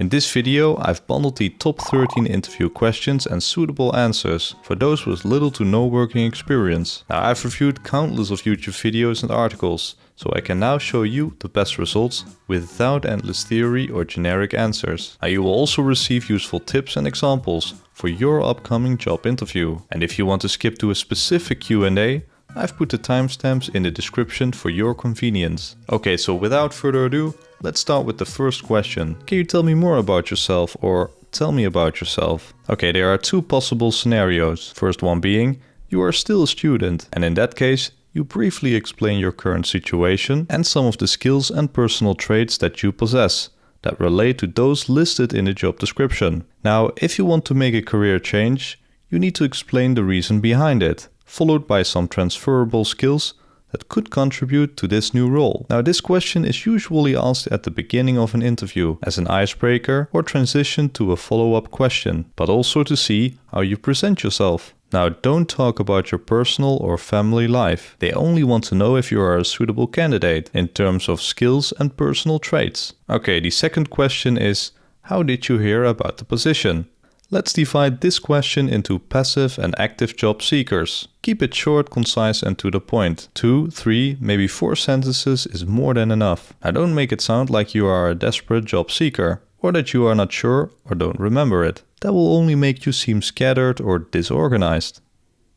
In this video, I've bundled the top 13 interview questions and suitable answers for those with little to no working experience. Now, I've reviewed countless of YouTube videos and articles, so I can now show you the best results without endless theory or generic answers. Now, you will also receive useful tips and examples for your upcoming job interview. And if you want to skip to a specific Q&A, I've put the timestamps in the description for your convenience. Okay, so without further ado, let's start with the first question. Can you tell me more about yourself, or tell me about yourself? Okay, there are two possible scenarios. First one being, you are still a student, and in that case, you briefly explain your current situation and some of the skills and personal traits that you possess that relate to those listed in the job description. Now, if you want to make a career change, you need to explain the reason behind it, followed by some transferable skills that could contribute to this new role. Now, this question is usually asked at the beginning of an interview as an icebreaker or transition to a follow-up question, but also to see how you present yourself. Now, don't talk about your personal or family life. They only want to know if you are a suitable candidate in terms of skills and personal traits. Okay, the second question is, how did you hear about the position? Let's divide this question into passive and active job seekers. Keep it short, concise and to the point. 2, 3, maybe 4 sentences is more than enough. Now, don't make it sound like you are a desperate job seeker, or that you are not sure or don't remember it. That will only make you seem scattered or disorganized.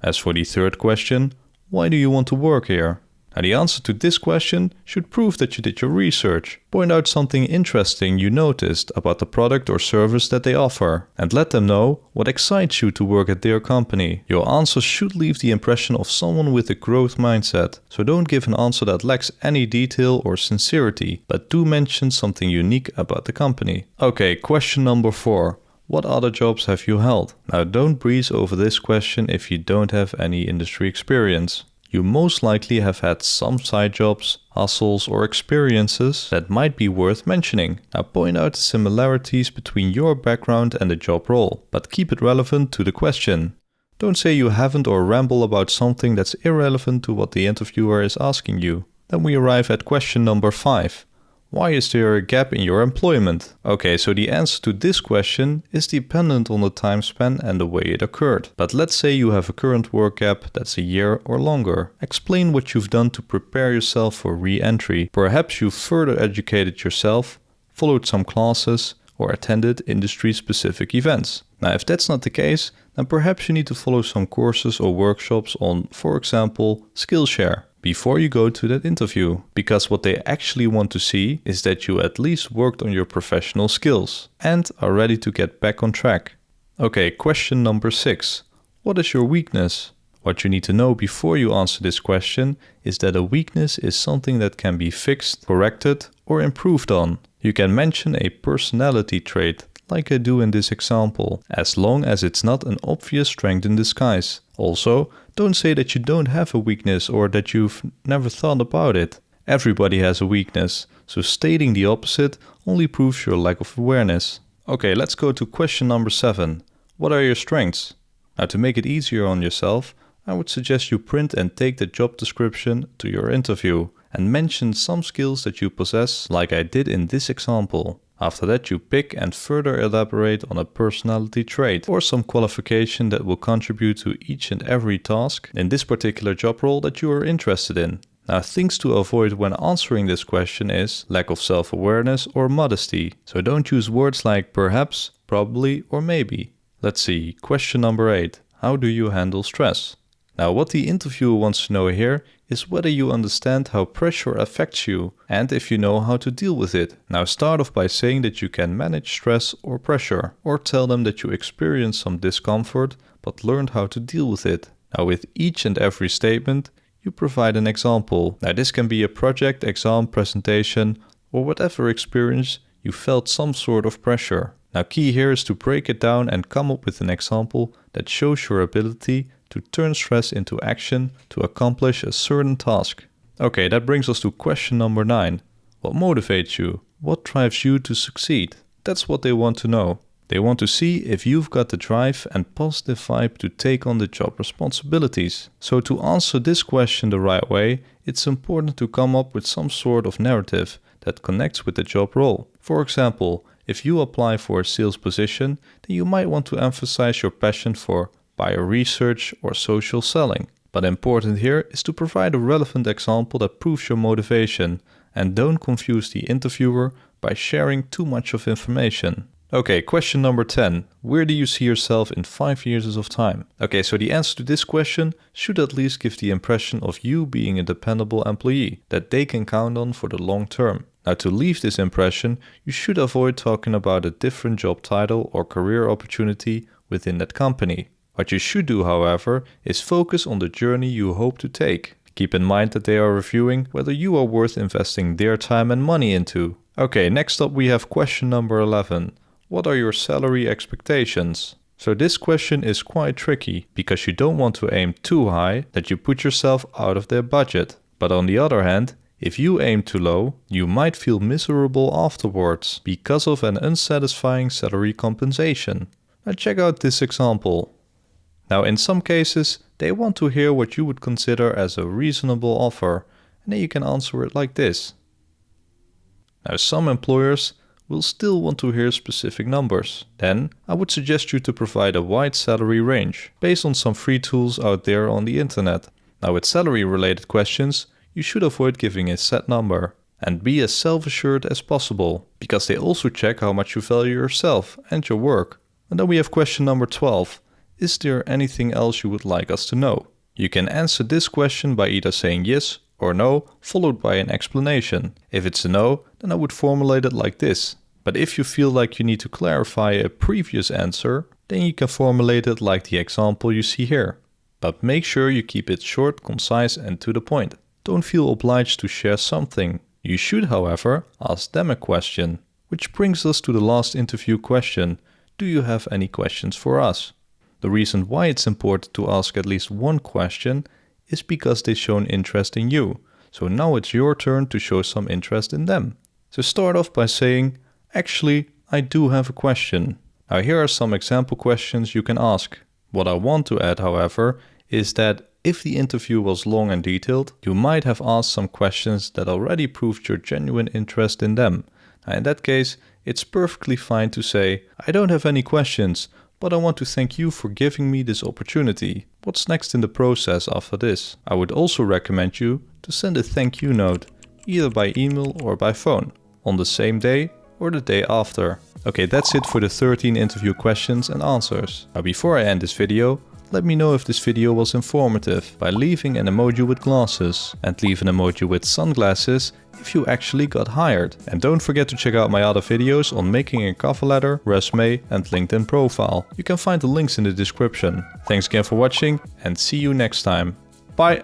As for the third question, why do you want to work here? Now, the answer to this question should prove that you did your research. Point out something interesting you noticed about the product or service that they offer, and let them know what excites you to work at their company. Your answer should leave the impression of someone with a growth mindset, so don't give an answer that lacks any detail or sincerity, but do mention something unique about the company. Okay, question number 4. What other jobs have you held? Now, don't breeze over this question if you don't have any industry experience. You most likely have had some side jobs, hustles or experiences that might be worth mentioning. Now, point out the similarities between your background and the job role, but keep it relevant to the question. Don't say you haven't or ramble about something that's irrelevant to what the interviewer is asking you. Then we arrive at question number 5. Why is there a gap in your employment? Okay, so the answer to this question is dependent on the time span and the way it occurred. But let's say you have a current work gap that's a year or longer. Explain what you've done to prepare yourself for re-entry. Perhaps you've further educated yourself, followed some classes, or attended industry-specific events. Now, if that's not the case, then perhaps you need to follow some courses or workshops on, for example, Skillshare, before you go to that interview, because what they actually want to see is that you at least worked on your professional skills and are ready to get back on track. Okay, question number 6. What is your weakness? What you need to know before you answer this question is that a weakness is something that can be fixed, corrected, or improved on. You can mention a personality trait, like I do in this example, as long as it's not an obvious strength in disguise. Also, don't say that you don't have a weakness or that you've never thought about it. Everybody has a weakness, so stating the opposite only proves your lack of awareness. Okay, let's go to question number 7. What are your strengths? Now, to make it easier on yourself, I would suggest you print and take the job description to your interview and mention some skills that you possess, like I did in this example. After that, you pick and further elaborate on a personality trait or some qualification that will contribute to each and every task in this particular job role that you are interested in. Now, things to avoid when answering this question is lack of self-awareness or modesty. So don't use words like perhaps, probably, or maybe. Let's see, question number 8. How do you handle stress? Now, what the interviewer wants to know here is whether you understand how pressure affects you and if you know how to deal with it. Now, start off by saying that you can manage stress or pressure, or tell them that you experience some discomfort but learned how to deal with it. Now, with each and every statement, you provide an example. Now, this can be a project, exam, presentation, or whatever experience you felt some sort of pressure. Now, key here is to break it down and come up with an example that shows your ability to turn stress into action to accomplish a certain task. Okay, that brings us to question number 9. What motivates you? What drives you to succeed? That's what they want to know. They want to see if you've got the drive and positive vibe to take on the job responsibilities. So to answer this question the right way, it's important to come up with some sort of narrative that connects with the job role. For example, if you apply for a sales position, then you might want to emphasize your passion for bioresearch or social selling. But important here is to provide a relevant example that proves your motivation, and don't confuse the interviewer by sharing too much of information. Okay, question number 10. Where do you see yourself in 5 years of time? Okay, so the answer to this question should at least give the impression of you being a dependable employee that they can count on for the long term. Now, to leave this impression, you should avoid talking about a different job title or career opportunity within that company. What you should do, however, is focus on the journey you hope to take. Keep in mind that they are reviewing whether you are worth investing their time and money into. Okay, next up we have question number 11. What are your salary expectations? So this question is quite tricky because you don't want to aim too high that you put yourself out of their budget. But on the other hand, if you aim too low, you might feel miserable afterwards because of an unsatisfying salary compensation. Now check out this example. Now in some cases, they want to hear what you would consider as a reasonable offer, and then you can answer it like this. Now some employers will still want to hear specific numbers. Then I would suggest you to provide a wide salary range based on some free tools out there on the internet. Now with salary related questions, you should avoid giving a set number and be as self-assured as possible because they also check how much you value yourself and your work. And then we have question number 12. Is there anything else you would like us to know? You can answer this question by either saying yes or no, followed by an explanation. If it's a no, then I would formulate it like this. But if you feel like you need to clarify a previous answer, then you can formulate it like the example you see here. But make sure you keep it short, concise and to the point. Don't feel obliged to share something. You should, however, ask them a question. Which brings us to the last interview question. Do you have any questions for us? The reason why it's important to ask at least one question is because they've shown interest in you. So now it's your turn to show some interest in them. So start off by saying, actually, I do have a question. Now here are some example questions you can ask. What I want to add, however, is that if the interview was long and detailed, you might have asked some questions that already proved your genuine interest in them. Now in that case, it's perfectly fine to say, I don't have any questions, but I want to thank you for giving me this opportunity. What's next in the process after this? I would also recommend you to send a thank you note, either by email or by phone, on the same day or the day after. Okay, that's it for the 13 interview questions and answers. Now before I end this video, let me know if this video was informative by leaving an emoji with glasses and leave an emoji with sunglasses if you actually got hired. And don't forget to check out my other videos on making a cover letter, resume and LinkedIn profile. You can find the links in the description. Thanks again for watching and see you next time. Bye!